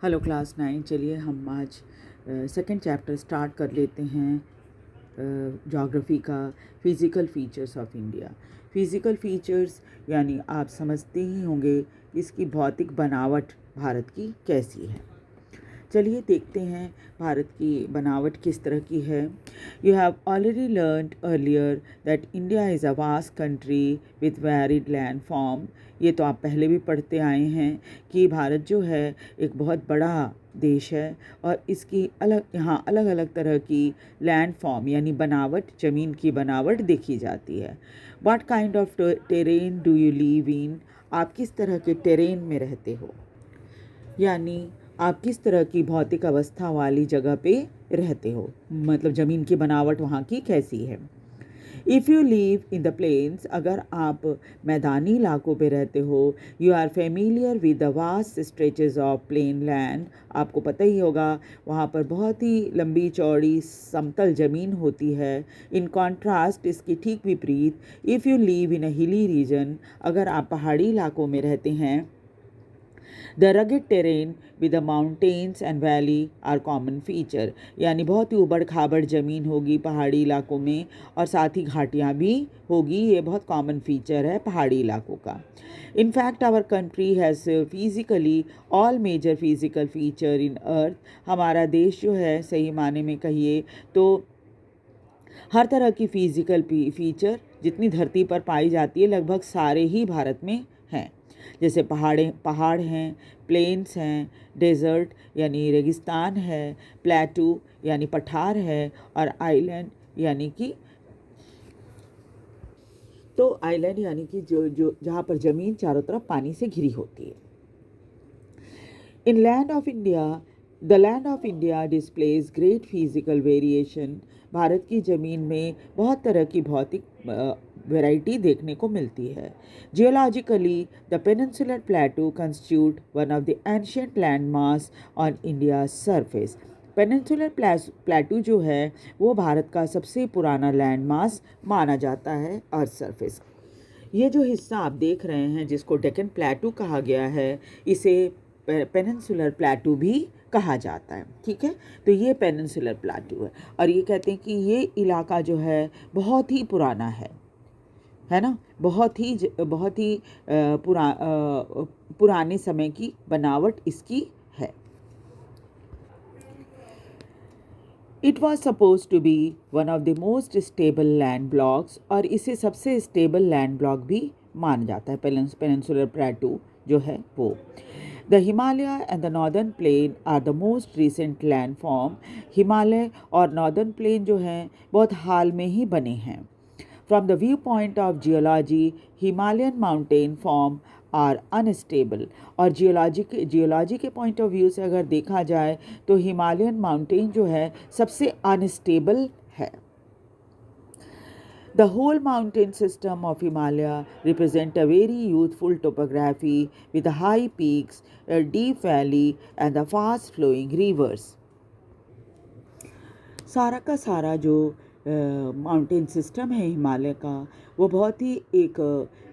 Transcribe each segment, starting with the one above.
Hello class 9। चलिए हम आज सेकंड चैप्टर स्टार्ट कर लेते हैं ज्योग्राफी का। Physical features of India. Physical features यानी आप समझते ही होंगे इसकी भौतिक बनावट भारत की कैसी है। चलिए देखते हैं भारत की बनावट किस तरह की है। You have already learned earlier that India is a vast country with varied land form. ये तो आप पहले भी पढ़ते आए हैं कि भारत जो है एक बहुत बड़ा देश है और इसकी यहाँ अलग अलग तरह की लैंड फॉर्म यानी बनावट, ज़मीन की बनावट देखी जाती है। What kind of terrain do you live इन? आप किस तरह के टेरेन में रहते हो, यानी आप किस तरह की भौतिक अवस्था वाली जगह पे रहते हो, मतलब ज़मीन की बनावट वहाँ की कैसी है। If you live in the plains, अगर आप मैदानी इलाकों पे रहते हो, you are familiar with the vast stretches of plain land. आपको पता ही होगा वहाँ पर बहुत ही लंबी चौड़ी समतल ज़मीन होती है। इन कॉन्ट्रास्ट, इसकी ठीक विपरीत, if you live in a hilly region, अगर आप पहाड़ी इलाकों में रहते हैं, the rugged terrain with the mountains and valley are common feature, यानी बहुत ही उबड़ खाबड़ ज़मीन होगी पहाड़ी इलाकों में और साथ ही घाटियाँ भी होगी। ये बहुत कॉमन फीचर है पहाड़ी इलाकों का। In fact, our country has physically all major physical feature in earth. हमारा देश जो है सही माने में कहिए तो हर तरह की फिजिकल फीचर जितनी धरती पर पाई जाती है लगभग सारे ही भारत में हैं। जैसे पहाड़ हैं, प्लेन्स हैं, डेजर्ट यानी रेगिस्तान है, प्लेटू यानी पठार है और आइलैंड यानी कि जो जहाँ पर ज़मीन चारों तरफ पानी से घिरी होती है। इन land of India, the land of India displays great physical variation. Bharat की ज़मीन में बहुत तरह की भौतिक वैरायटी देखने को मिलती है। Geologically the peninsular प्लेटू constitute one of the ancient land mass on India surface. Peninsular plateau जो है वो भारत का सबसे पुराना लैंड मास माना जाता है अर्थ सरफेस। ये जो हिस्सा आप देख रहे हैं जिसको डेक्कन प्लेटू कहा गया है, इसे पेनिनसुलर प्लेटू भी कहा जाता है। ठीक है, तो ये पेनिनसुलर प्लेटू है और ये कहते हैं कि ये इलाका जो है बहुत ही पुराना है ना, बहुत ही पुराने समय की बनावट इसकी है। It was suppose to be one of the most stable land blocks, और इसे सबसे स्टेबल लैंड ब्लॉक भी माना जाता है पेनिनसुलर प्लेटू जो है वो। The Himalaya and the northern plain are the most recent landform. Himalaya और नॉर्दर्न प्लेन जो हैं बहुत हाल में ही बने हैं। From the viewpoint of geology, Himalayan mountain form are unstable. और जियोलॉजी के पॉइंट ऑफ व्यू से अगर देखा जाए तो हिमालयन माउंटेन जो है सबसे अनस्टेबल है। The whole mountain system of Himalaya represent a very youthful topography with high peaks, a deep valley and the fast flowing rivers. सारा का सारा जो माउंटेन सिस्टम है हिमालय का वो बहुत ही एक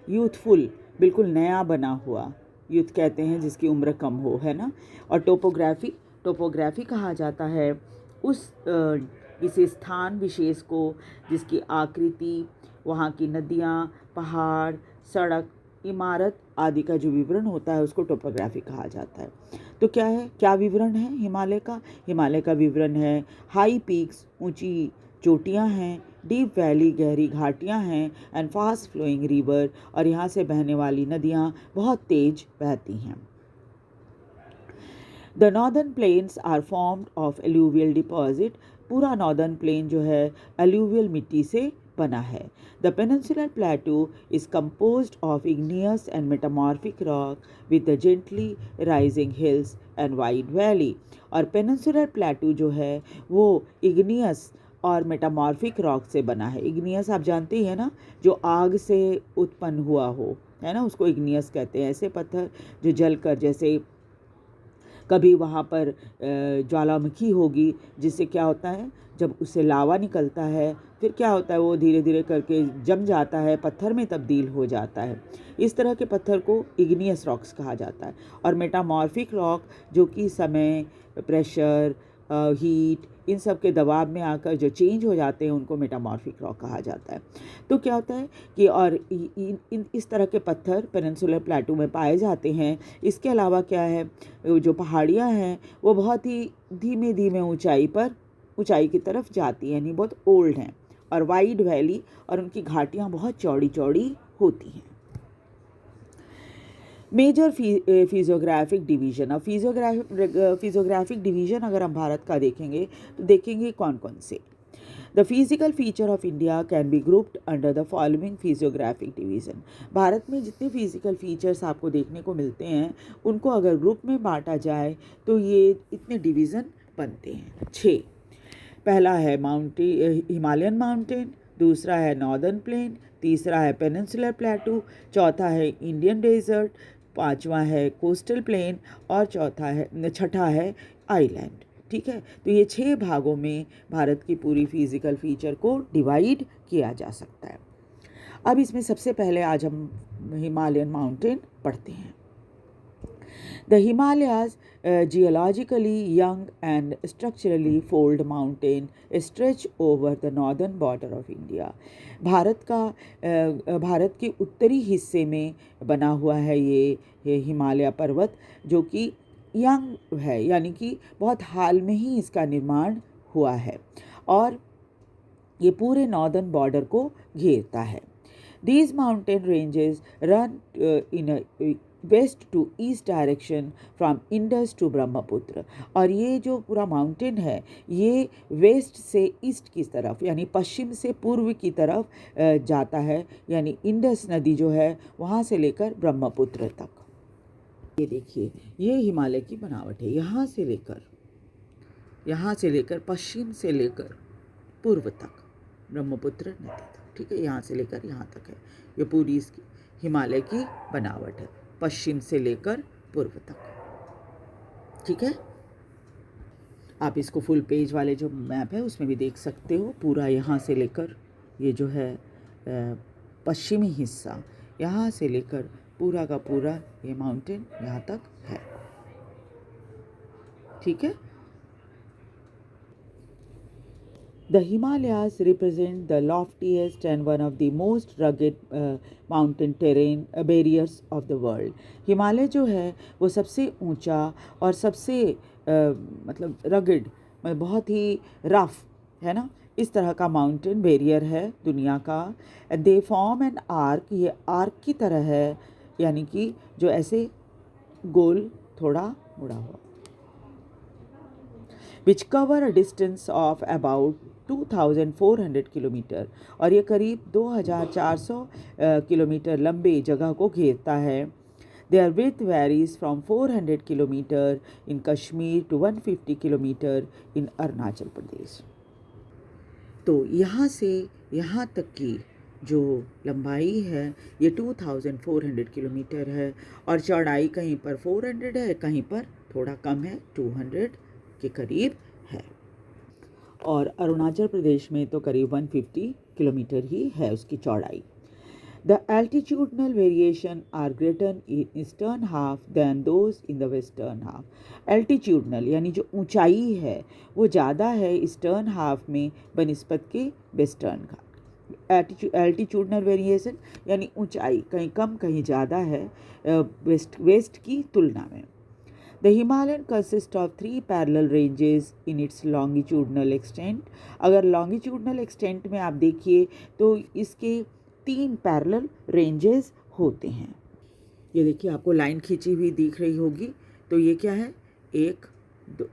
यूथफुल, बिल्कुल नया बना हुआ, यूथ कहते हैं जिसकी उम्र कम हो, है ना। और टोपोग्राफी कहा जाता है उस किसी स्थान विशेष को जिसकी आकृति, वहाँ की नदियाँ, पहाड़, सड़क, इमारत आदि का जो विवरण होता है उसको टोपोग्राफी कहा जाता है। तो क्या विवरण है हिमालय का? हिमालय का विवरण है हाई पीक्स, ऊंची चोटियाँ हैं, डीप वैली, गहरी घाटियाँ हैं, एंड फास्ट फ्लोइंग रिवर, और यहाँ से बहने वाली नदियाँ बहुत तेज बहती हैं। The northern plains are formed of alluvial deposit. पूरा नॉर्दर्न प्लेन जो है एल्यूवियल मिट्टी से बना है। The peninsular plateau is composed of igneous and metamorphic rock with the gently rising hills and wide valley. और पेनिनसुलर प्लेटू जो है वो इग्नियस और मेटामॉर्फिक रॉक से बना है। इग्नियस आप जानते ही है ना, जो आग से उत्पन्न हुआ हो, है ना, उसको इग्नियस कहते हैं। ऐसे पत्थर जो जलकर जैसे कभी वहाँ पर ज्वालामुखी होगी, जिससे क्या होता है, जब उससे लावा निकलता है फिर क्या होता है, वो धीरे धीरे करके जम जाता है, पत्थर में तब्दील हो जाता है। इस तरह के पत्थर को इग्नियस रॉक्स कहा जाता है। और मेटामॉर्फिक रॉक जो कि समय, प्रेशर, हीट, इन सब के दबाव में आकर जो चेंज हो जाते हैं उनको मेटामॉर्फिक रॉक कहा जाता है। तो क्या होता है कि और इस तरह के पत्थर पेनिनसुलर प्लेटू में पाए जाते हैं। इसके अलावा क्या है, जो पहाड़ियाँ हैं वो बहुत ही धीमे धीमे ऊंचाई की तरफ जाती हैं, यानी बहुत ओल्ड हैं, और वाइड वैली, और उनकी घाटियाँ बहुत चौड़ी चौड़ी होती हैं। Major physiographic division. अब फिजियोग्राफिक डिवीज़न अगर हम भारत का देखेंगे तो देखेंगे कौन कौन से। The physical feature of India can be grouped under the following physiographic division. Bharat में जितने फिजिकल फीचर्स आपको देखने को मिलते हैं उनको अगर ग्रुप में बांटा जाए तो ये इतने डिवीज़न बनते हैं 6। पहला है हिमालयन माउंटेन, दूसरा है नॉर्दर्न प्लेन, तीसरा है पेनिनसुलर प्लेटू, चौथा है इंडियन डेजर्ट, पांचवा है कोस्टल प्लेन, और छठा है आइलैंड। ठीक है, तो ये 6 भागों में भारत की पूरी फिजिकल फीचर को डिवाइड किया जा सकता है। अब इसमें सबसे पहले आज हम हिमालयन माउंटेन पढ़ते हैं। The Himalayas, geologically young and structurally fold mountain, stretch over the northern border of India. Bharat के उत्तरी हिस्से में बना हुआ है ये हिमालय पर्वत, जो कि यंग है, यानी कि बहुत हाल में ही इसका निर्माण हुआ है, और ये पूरे नॉर्दर्न बॉर्डर को घेरता है। These mountain ranges run in a west to east direction from Indus to Brahmaputra. और ये जो पूरा माउंटेन है ये वेस्ट से ईस्ट की तरफ, यानी पश्चिम से पूर्व की तरफ जाता है, यानी इंडस नदी जो है वहाँ से लेकर ब्रह्मपुत्र तक। ये देखिए, ये हिमालय की बनावट है, यहाँ से लेकर पश्चिम से लेकर पूर्व तक ब्रह्मपुत्र नदी तक। ठीक है, यहाँ से लेकर यहाँ तक है, ये पूरी इसकी हिमालय की बनावट है, पश्चिम से लेकर पूर्व तक। ठीक है, आप इसको फुल पेज वाले जो मैप है उसमें भी देख सकते हो। पूरा यहाँ से लेकर ये जो है पश्चिमी हिस्सा, यहाँ से लेकर पूरा का पूरा ये माउंटेन यहाँ तक है। ठीक है, The Himalayas represent the loftiest and one of the most rugged mountain terrain barriers of the world. Himalaya जो है वो सबसे ऊंचा और सबसे मतलब रगड, बहुत ही रफ है ना, इस तरह का माउंटेन बैरियर है दुनिया का। दे फॉर्म एन आर्क, ये आर्क की तरह है, यानी कि जो ऐसे गोल थोड़ा मुड़ा हुआ, which cover a distance of about 2400 kilometre, और ये करीब 2400 किलोमीटर लंबे जगह को घेरता है। Their width varies from 400 kilometres in Kashmir to 150 kilometres in Arunachal Pradesh. तो यहाँ से यहाँ तक की जो लंबाई है ये 2400 किलोमीटर है, और चौड़ाई कहीं पर 400 है, कहीं पर थोड़ा कम है, 200 के करीब है, और अरुणाचल प्रदेश में तो करीब 150 किलोमीटर ही है उसकी चौड़ाई। The altitudinal variation are greater in eastern half than those in the western half. Altitudinal यानी जो ऊंचाई है वो ज़्यादा है ईस्टर्न हाफ में बनिस्बत के वेस्टर्न का। एल्टीट्यूडनल वेरिएशन यानी ऊंचाई कहीं कम कहीं ज़्यादा है वेस्ट की तुलना में। The Himalayan consists of 3 parallel ranges in its longitudinal extent. अगर longitudinal extent में आप देखिए तो इसके 3 parallel ranges होते हैं। ये देखिए, आपको लाइन खींची हुई दिख रही होगी, तो ये क्या है, 1 2,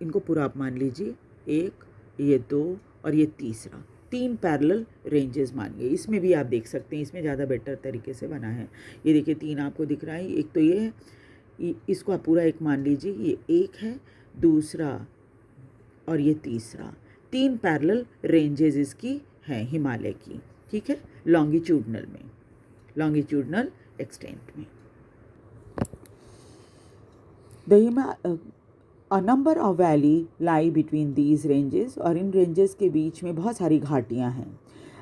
इनको पूरा आप मान लीजिए, 1, ये 2 और ये तीसरा, 3 पैरेलल रेंजेस मानिए। इसमें भी आप देख सकते हैं, इसमें ज़्यादा बेटर तरीके से बना है। ये देखिए 3 आपको दिख रहा है, एक तो ये है, इसको आप पूरा एक मान लीजिए, ये 1 है, दूसरा और ये तीसरा, 3 पैरेलल रेंजेस इसकी हैं हिमालय की। ठीक है, लॉन्गिट्यूडनल एक्सटेंट में। The a number of valley lie between these ranges, और इन ranges के बीच में बहुत सारी घाटियाँ हैं.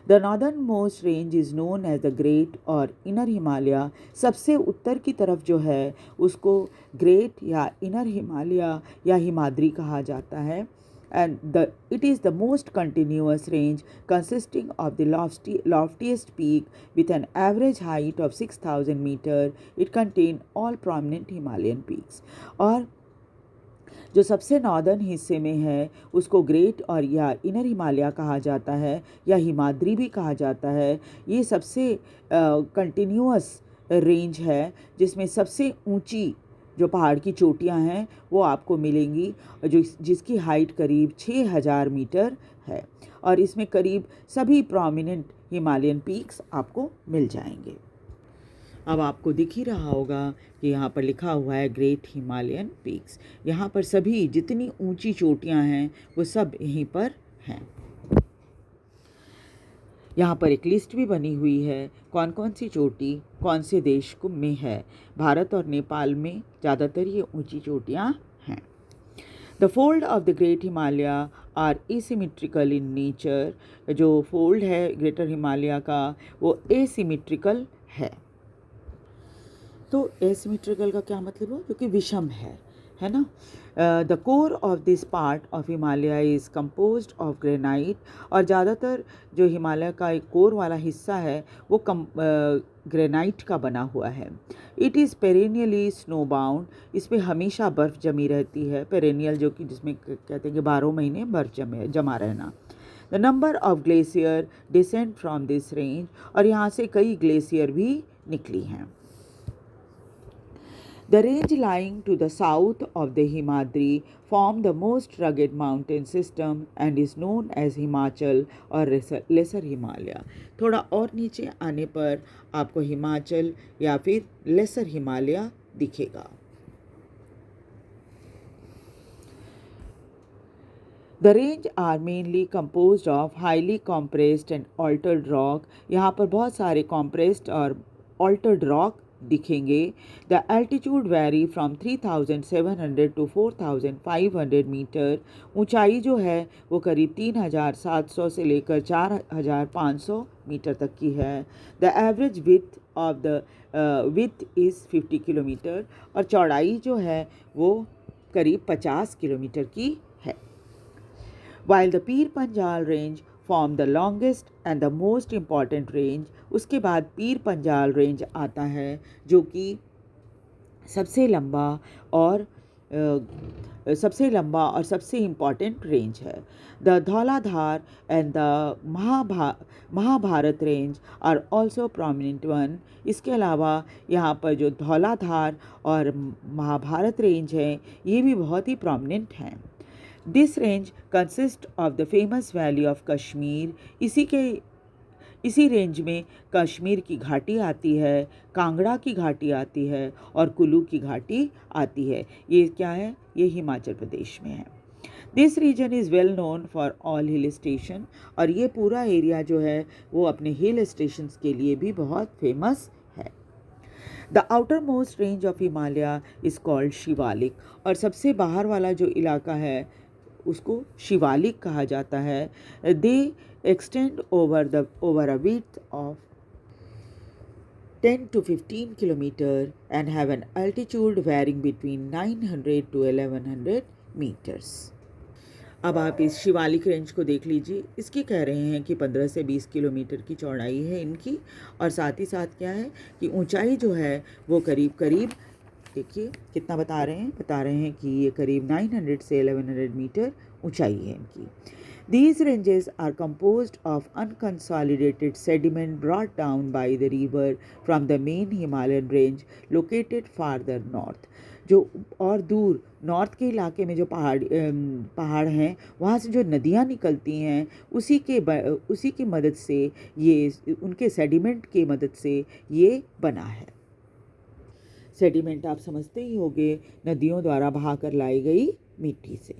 The northernmost range is known as the Great और Inner Himalaya. सबसे उत्तर की तरफ जो है उसको Great या Inner Himalaya या हिमाद्री कहा जाता है. And it is the most continuous range consisting of the loftiest peak with an average height of 6,000 meters. It contains all prominent Himalayan peaks. और जो सबसे नॉर्दर्न हिस्से में है उसको ग्रेट और या इनर हिमालय कहा जाता है या हिमाद्री भी कहा जाता है. ये सबसे कंटिन्यूअस रेंज है जिसमें सबसे ऊंची जो पहाड़ की चोटियां हैं वो आपको मिलेंगी, जिसकी हाइट करीब 6,000 मीटर है. और इसमें करीब सभी प्रोमिनेंट हिमालयन पीक्स आपको मिल जाएंगे. अब आपको दिख ही रहा होगा कि यहाँ पर लिखा हुआ है ग्रेट हिमालयन पीक्स. यहाँ पर सभी जितनी ऊंची चोटियाँ हैं वो सब यहीं पर हैं. यहाँ पर एक लिस्ट भी बनी हुई है कौन कौन सी चोटी कौन से देश को में है. भारत और नेपाल में ज़्यादातर ये ऊंची चोटियाँ हैं. The fold of the great Himalaya are asymmetrical in nature. जो फोल्ड है ग्रेटर हिमालय का वो एसिमेट्रिकल है. तो एसिमेट्रिकल का क्या मतलब है? क्योंकि विषम है ना. The core of this part of Himalaya is composed of granite. और ज़्यादातर जो हिमालय का एक कोर वाला हिस्सा है वो ग्रेनाइट का बना हुआ है. It is perennially snowbound. इस पर हमेशा बर्फ़ जमी रहती है. पेरेनियल जो कि जिसमें कहते हैं कि 12 महीने बर्फ़ जमा रहना. The number of glacier descend from this range. और यहाँ से कई ग्लेशियर भी निकली हैं. The range lying to the south of the Himadri form the most rugged mountain system and is known as Himachal और lesser Himalaya. थोड़ा और नीचे आने पर आपको हिमाचल या फिर लेसर हिमालय दिखेगा. The range are mainly composed of highly compressed and altered rock. यहाँ पर बहुत सारे compressed और altered rock दिखेंगे. The altitude vary from 3,700 to 4,500 metre. ऊंचाई जो है वो करीब 3,700 से लेकर 4,500 मीटर तक की है. The average width of the width is 50 kilometre. और चौड़ाई जो है वो करीब 50 किलोमीटर की है. While the Pir Panjal range form the longest and the most important range. उसके बाद पीर पंजाल रेंज आता है जो कि सबसे लंबा और सबसे इम्पॉर्टेंट रेंज है. The Dhauladhar and the Mahabharat range are also prominent one. इसके अलावा यहाँ पर जो धौलाधार और महाभारत रेंज है ये भी बहुत ही प्रोमिनेंट हैं. This range consist of the famous valley of Kashmir. इसी रेंज में कश्मीर की घाटी आती है, कांगड़ा की घाटी आती है और कुल्लू की घाटी आती है. ये क्या है? ये हिमाचल प्रदेश में है. This region is well known for all hill station. और ये पूरा एरिया जो है वो अपने हिल स्टेशंस के लिए भी बहुत फेमस है. The outer most range of Himalaya is called Shivalik. और सबसे बाहर वाला जो इलाका है उसको शिवालिक कहा जाता है. They extend over a width of 10 to 15 kilometre and have an altitude varying between 900 to 1100 metres. अब आप इस शिवालिक रेंज को देख लीजिए. इसकी कह रहे हैं कि 15 से 20 किलोमीटर की चौड़ाई है इनकी. और साथ ही साथ क्या है कि ऊंचाई जो है वो करीब देखिए कितना बता रहे हैं कि ये करीब 900 से 1100 मीटर ऊंचाई है इनकी. These ranges are composed of unconsolidated sediment brought down by the river from the main Himalayan range located farther north. जो और दूर नॉर्थ के इलाके में जो पहाड़ हैं वहाँ से जो नदियाँ निकलती हैं उसी की मदद से ये उनके सेडिमेंट की मदद से ये बना है. सेडिमेंट आप समझते ही होंगे, नदियों द्वारा बहाकर लाई गई मिट्टी से.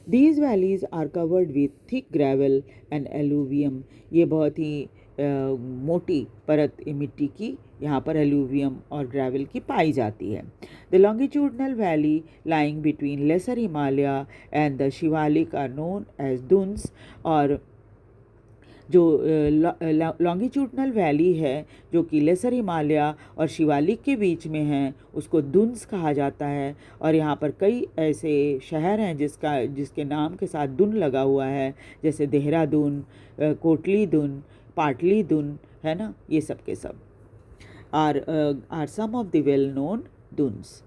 These valleys are covered with thick gravel and alluvium. ये बहुत ही मोटी परत मिट्टी की यहाँ पर एल्यूवियम और ग्रेवल की पाई जाती है। The longitudinal valley lying between lesser Himalaya and the Shivalik are known as duns. और जो लॉन्गिट्यूडनल वैली है जो कि लेसर हिमालय और शिवालिक के बीच में है उसको दुन्स कहा जाता है। और यहाँ पर कई ऐसे शहर हैं जिसके नाम के साथ दुन लगा हुआ है, जैसे देहरादून, कोटली दुन, पाटली दुन, है ना, ये सब के सब are some of the well-known dunes.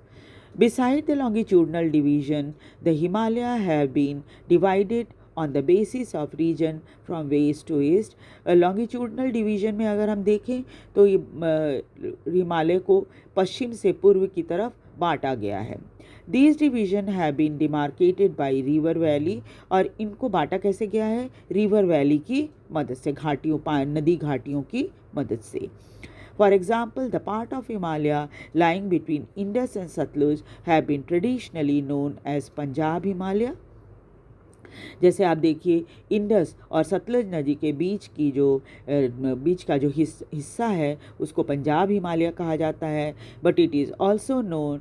Beside the longitudinal division, the Himalaya have been divided on the basis of region from west to east. longitudinal division में अगर हम देखें तो ये हिमालय को पश्चिम से पूर्व की तरफ बांटा गया है। These division have been demarcated by river valley, और इनको बांटा कैसे गया है? रिवर वैली की मदद से, नदी घाटियों की मदद से। For example, the part of Himalaya lying between Indus and Satluj have been traditionally known as Punjab Himalaya. जैसे आप देखिए, इंडस और सतलज नदी के बीच का जो हिस्सा है उसको पंजाब हिमालय कहा जाता है। But it is also known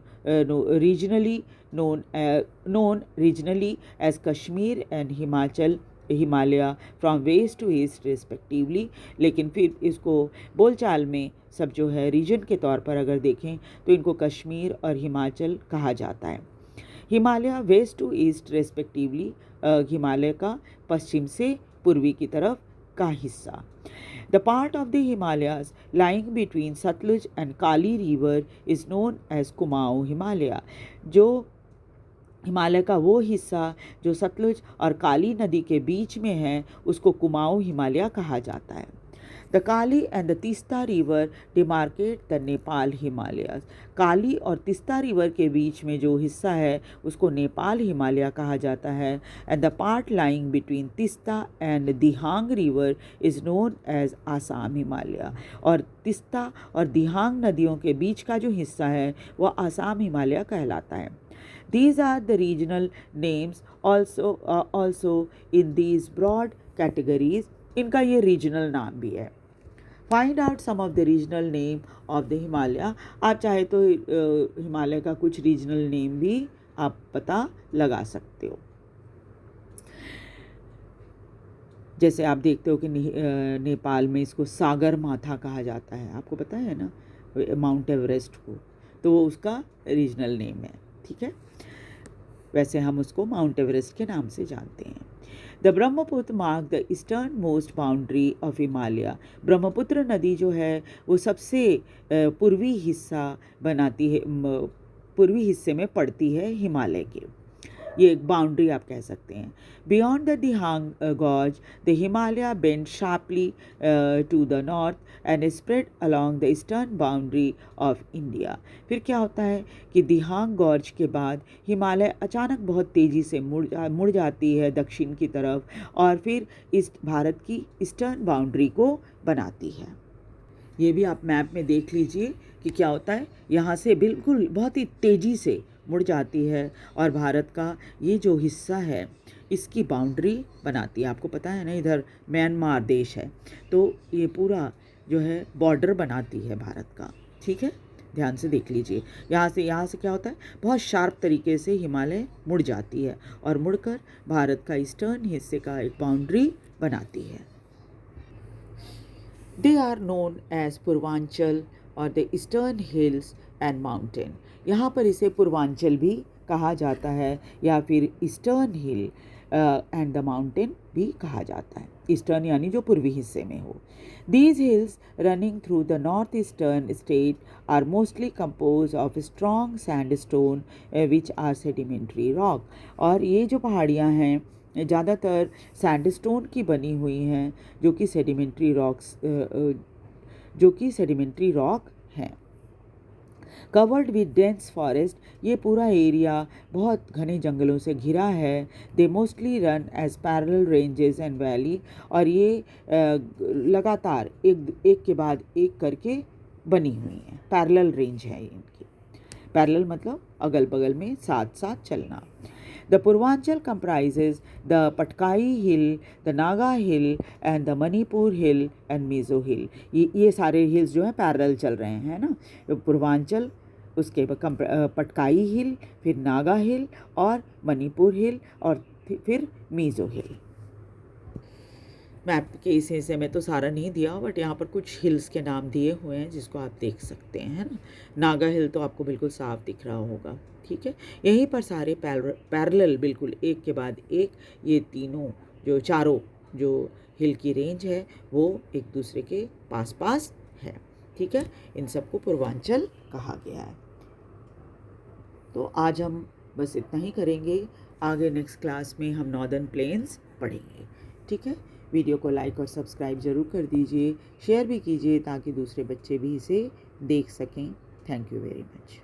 regionally as Kashmir and Himalaya from west to east respectively. लेकिन फिर इसको बोलचाल में सब जो है रीजन के तौर पर अगर देखें तो इनको कश्मीर और हिमाचल कहा जाता है। Himalaya west to east respectively, Himalaya का पश्चिम से पूर्वी की तरफ का हिस्सा। The part of the Himalayas lying between Sutlej and Kali river is known as Kumaon Himalaya. जो हिमालय का वो हिस्सा जो सतलुज और काली नदी के बीच में है उसको कुमाऊं हिमालय कहा जाता है। The Kali and the Teesta river demarcate the Nepal Himalayas. Kali और तीस्ता रिवर के बीच में जो हिस्सा है उसको नेपाल हिमालय कहा जाता है। And the part lying between Teesta and Dihang river is known as Assam Himalaya. और तीस्ता और दिहांग नदियों के बीच का जो हिस्सा है वह आसाम हिमालय कहलाता है। These are the regional names also in these broad categories. इनका ये रीजनल नाम भी है। Find out some of the regional name of the Himalaya. आप चाहे तो हिमालय का कुछ रीजनल नेम भी आप पता लगा सकते हो। जैसे आप देखते हो कि नेपाल में इसको सागर माथा कहा जाता है, आपको पता है ना, माउंट एवरेस्ट को, तो वो उसका रीजनल नेम है। ठीक है, वैसे हम उसको माउंट एवरेस्ट के नाम से जानते हैं। The Brahmaputra mark the eastern most boundary of Himalaya. Brahmaputra नदी जो है वो सबसे पूर्वी हिस्सा बनाती है, पूर्वी हिस्से में पड़ती है हिमालय के। ये एक बाउंड्री आप कह सकते हैं। Beyond the Dihang gorge the Himalaya bend sharply to the north and spread along the eastern boundary of India. फिर क्या होता है कि दिहांग गॉर्ज के बाद हिमालय अचानक बहुत तेज़ी से मुड़ जाती है दक्षिण की तरफ और फिर भारत की ईस्टर्न बाउंड्री को बनाती है। ये भी आप मैप में देख लीजिए कि क्या होता है, यहाँ से बिल्कुल बहुत ही तेज़ी से मुड़ जाती है और भारत का ये जो हिस्सा है इसकी बाउंड्री बनाती है। आपको पता है ना, इधर म्यांमार देश है तो ये पूरा जो है बॉर्डर बनाती है भारत का। ठीक है, ध्यान से देख लीजिए। यहाँ से क्या होता है, बहुत शार्प तरीके से हिमालय मुड़ जाती है और मुड़कर भारत का ईस्टर्न हिस्से का एक बाउंड्री बनाती है। They are known as Purvanchal or the eastern hills and mountain. यहाँ पर इसे पूर्वांचल भी कहा जाता है या फिर eastern hill and the mountain भी कहा जाता है। ईस्टर्न यानी जो पूर्वी हिस्से में हो। These hills running through the northeastern state are mostly composed of strong sandstone which are sedimentary rock। और ये जो पहाड़ियाँ हैं ज़्यादातर सैंडस्टोन की बनी हुई हैं जो कि सेडिमेंट्री रॉक हैं। कवर्ड विद डेंस फॉरेस्ट, ये पूरा एरिया बहुत घने जंगलों से घिरा है। They mostly run as parallel ranges and valley, और ये लगातार एक के बाद एक करके बनी हुई हैं। पैरेलल रेंज है इनकी। पैरेलल मतलब अगल बगल में साथ साथ चलना। The Purvanchal comprises the Patkai Hill, the Naga Hill and the Manipur Hill and Mizo Hill. ये सारे हिल्स जो हैं पैरेलल चल रहे हैं ना, पूर्वांचल, उसके पटकाई हिल, फिर नागा हिल और मणिपुर हिल और फिर मीज़ो हिल। मैप के इस हिस्से में तो सारा नहीं दिया, बट यहाँ पर कुछ हिल्स के नाम दिए हुए हैं जिसको आप देख सकते हैं, है ना। नागा हिल तो आपको बिल्कुल साफ दिख रहा होगा, ठीक है। यहीं पर सारे पैरेलल बिल्कुल एक के बाद एक ये तीनों जो चारों जो हिल की रेंज है वो एक दूसरे के पास पास है, ठीक है। इन सबको पूर्वांचल कहा गया है। तो आज हम बस इतना ही करेंगे, आगे नेक्स्ट क्लास में हम नॉर्दर्न प्लेन्स पढ़ेंगे, ठीक है। वीडियो को लाइक और सब्सक्राइब ज़रूर कर दीजिए, शेयर भी कीजिए ताकि दूसरे बच्चे भी इसे देख सकें। Thank you very much.